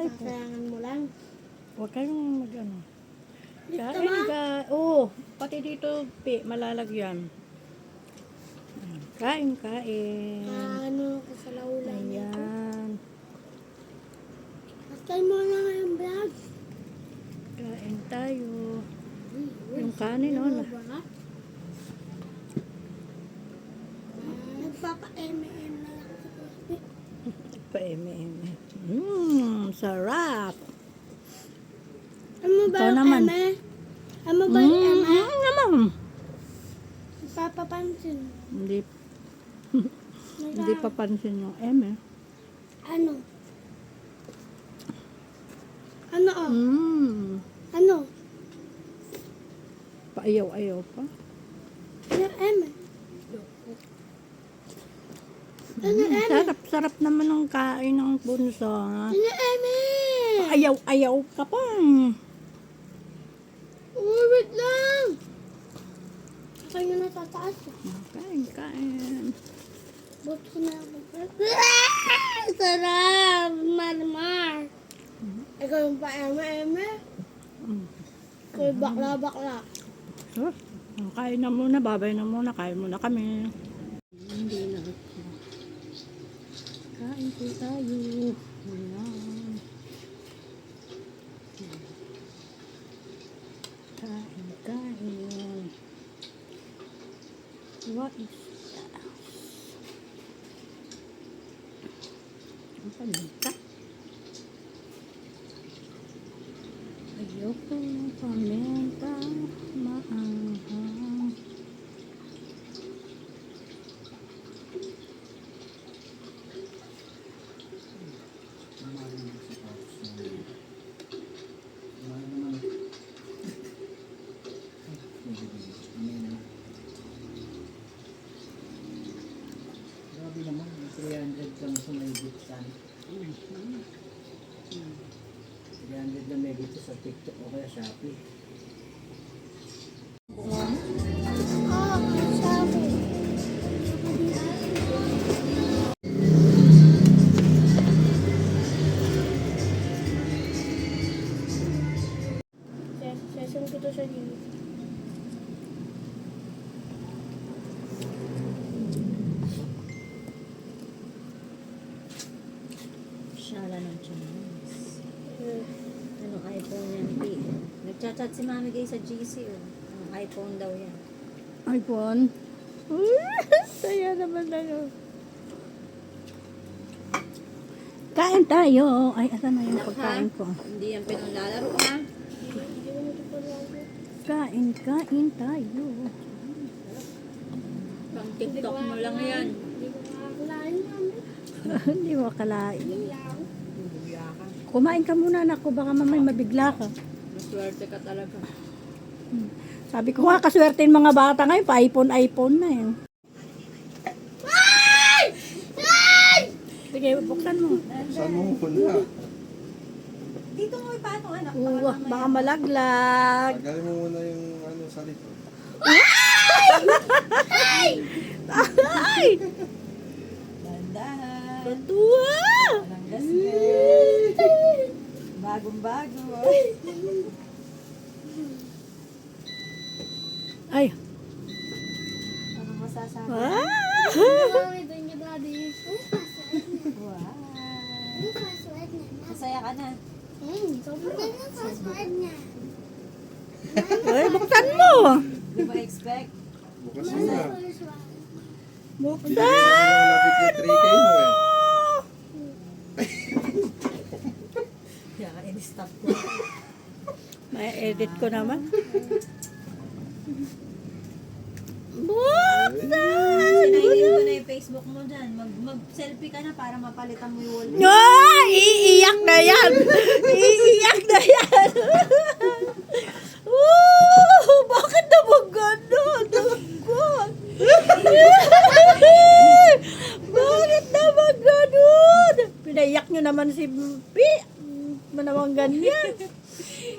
Ay po. Sayangan mo lang. Huwag kayong mag-ano. Dito Kain ma. ka. Oo, pati dito, malalagyan. Kain, kain. Ano ka sa laulan nito? Ayan. Patay mo na nga yung vlog. Kain tayo. Uy, Yung kanin, oh. ba? Nagpapa-M&M na lang sa Crispy. Pa-eme-eme. Sarap. Ano ba Ikaw yung naman. eme? Ano ba yung eme? Naman. Papapansin. Hindi papansin yung eme. Ano? Ano oh? Ano? Paayaw-ayaw pa. Yung eme? Ano eme? Sarap naman ang kain ng bunso. Ano eme? Paayaw-ayaw ka pa. Uy, wait lang! Kaya na tataas. Kain, kain. Buto ko na ako. Sarap! Marmar! Ikaw yung pa-eme-eme? Ikaw yung bakla-bakla. So, kain na muna, babay na muna, kain muna kami. Hindi na ito. Kain po tayo. Ayan. Kain, kain. What is that? Ang paminta. Ayoko ng paminta. Maanghang. Grabe naman, 300 lang sa may bitsan. 300 na may bito sa TikTok o kaya Shopee. Oh, sabi. Session ko to siya dito. Shala ng Chinese. Anong iPhone yan, P? Nagchat-chat si Mami Gay sa GC, oh. Anong iPhone daw yan? iPhone. Saya naman na yun. Kain tayo. Ay, asan na yung pagkain ko? Hindi yan pinaglalaro, ha? Kain, kain tayo. Pang TikTok mo lang yan. Hindi ko makakalain namin. Hindi mo akalain. Lang. Bibigla ka. Kumain ka muna, naku. Baka mamay mabigla ka. Maswerte ka talaga. Sabi ko nga, kaswerte yung mga bata ngayon. Pa-iPhone na yun. Sige, buksan mo. Saan mo muna? Dito mo ipatong, anak. Baka malaglag. Tagalin mo muna yung ano sa likod. Ay! Dandahan. Tuwa! Walang gasket. Bagong-bago. Ay! Anong masasabi? Mami, doon ka daddy. Wow. Yung password niya. Masaya ka na. Sobrang ganda yung password niya. Ay, buksan mo! Di ba expect? Bukas mo na. Buksan! Lapit na 3K mo eh. Kaya ka in-stop ko. May edit ko naman. Buksan! Sinainin ko na yung Facebook mo dyan. Mag-selfie ka na para mapalitan mo yung wall. Ay! Iiyak na yan! Iiyak na yan! Bakit naman gano'n? Dagot! Bakit naman gano'n? Pinaiyak nyo naman si Pi. Manawang ganyan.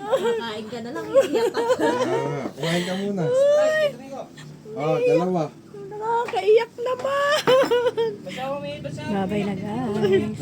Kakain ka na lang. Iiyak ka. Kumain ka muna. Oh, dalawa. Nakakaiyak naman. Babay na guys.